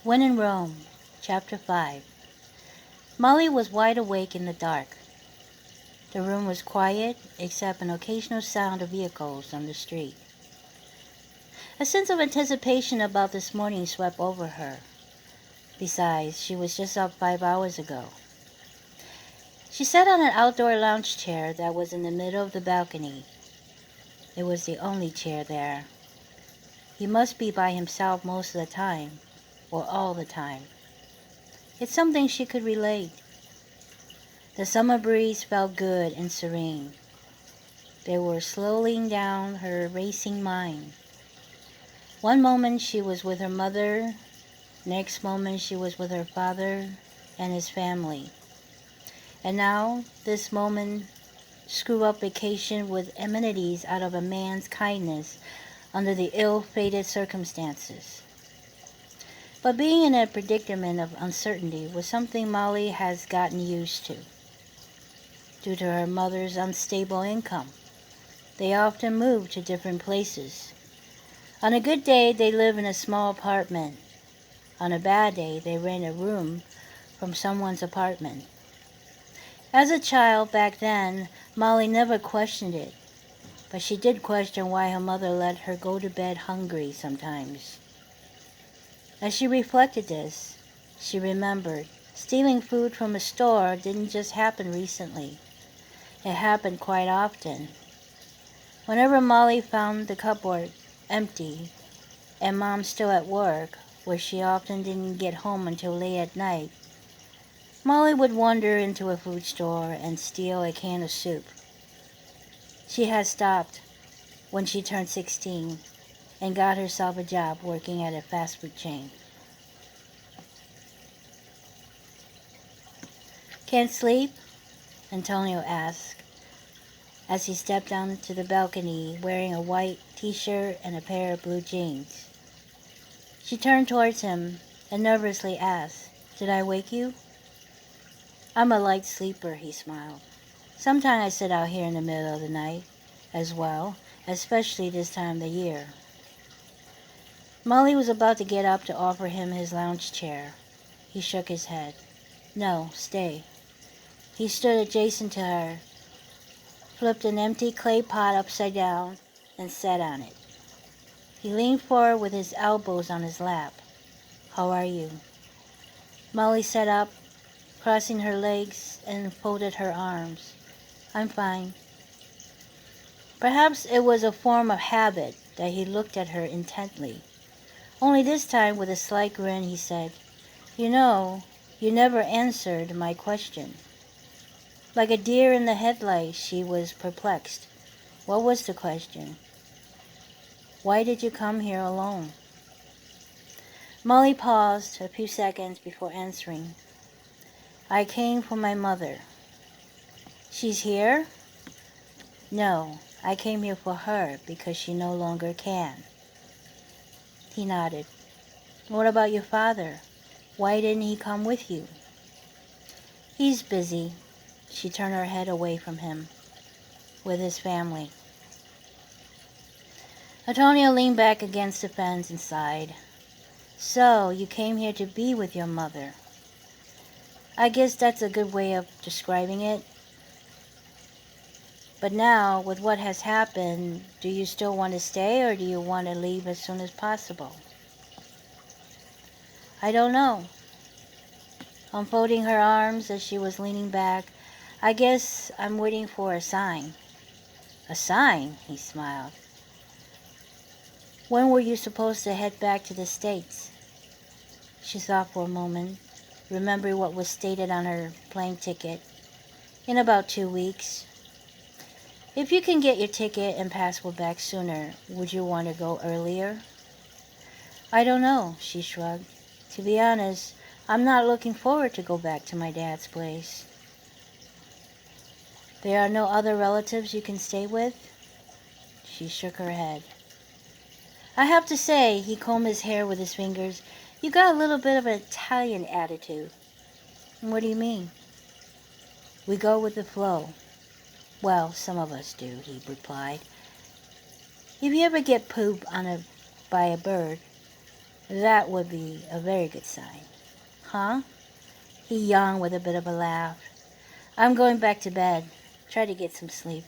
When in Rome, Chapter 5. Molly was wide awake in the dark. The room was quiet, except an occasional sound of vehicles on the street. A sense of anticipation about this morning swept over her. Besides, she was just up 5 hours ago. She sat on an outdoor lounge chair that was in the middle of the balcony. It was the only chair there. He must be by himself most of the time, or all the time. It's something she could relate. The summer breeze felt good and serene. They were slowing down her racing mind. One moment she was with her mother, next moment she was with her father and his family. And now, this moment, screw-up vacation with amenities out of a man's kindness under the ill-fated circumstances. But being in a predicament of uncertainty was something Molly has gotten used to. Due to her mother's unstable income, they often move to different places. On a good day, they live in a small apartment. On a bad day, they rent a room from someone's apartment. As a child back then, Molly never questioned it, but she did question why her mother let her go to bed hungry sometimes. As she reflected this, she remembered stealing food from a store didn't just happen recently. It happened quite often. Whenever Molly found the cupboard empty and Mom still at work, where she often didn't get home until late at night, Molly would wander into a food store and steal a can of soup. She had stopped when she turned 16 and got herself a job working at a fast food chain. "Can't sleep?" Antonio asked as he stepped onto the balcony wearing a white t-shirt and a pair of blue jeans. She turned towards him and nervously asked, "Did I wake you?" "I'm a light sleeper," he smiled. "Sometimes I sit out here in the middle of the night as well, especially this time of the year." Molly was about to get up to offer him his lounge chair. He shook his head. "No, stay." He stood adjacent to her, flipped an empty clay pot upside down, and sat on it. He leaned forward with his elbows on his lap. "How are you?" Molly sat up, crossing her legs, and folded her arms. "I'm fine." Perhaps it was a form of habit that he looked at her intently. Only this time, with a slight grin, he said, "You know, you never answered my question." Like a deer in the headlights, she was perplexed. What was the question? "Why did you come here alone?" Molly paused a few seconds before answering. "I came for my mother." "She's here?" "No, I came here for her because she no longer can." He nodded. "What about your father? Why didn't he come with you?" "He's busy." She turned her head away from him. "With his family." Antonio leaned back against the fence and sighed. "So, you came here to be with your mother." "I guess that's a good way of describing it. But now, with what has happened, do you still want to stay or do you want to leave as soon as possible?" "I don't know." Unfolding her arms as she was leaning back, "I guess I'm waiting for a sign." "A sign?" He smiled. "When were you supposed to head back to the States?" She thought for a moment, remembering what was stated on her plane ticket. "In about 2 weeks." "If you can get your ticket and passport back sooner, would you want to go earlier?" "I don't know," she shrugged. "To be honest, I'm not looking forward to go back to my dad's place." "There are no other relatives you can stay with?" She shook her head. "I have to say," he combed his hair with his fingers, "you got a little bit of an Italian attitude." "What do you mean?" "We go with the flow." "Well, some of us do," he replied. "If you ever get pooped on by a bird, That would be a very good sign. Huh? He yawned with a bit of a laugh. I'm going back to bed. Try to get some sleep.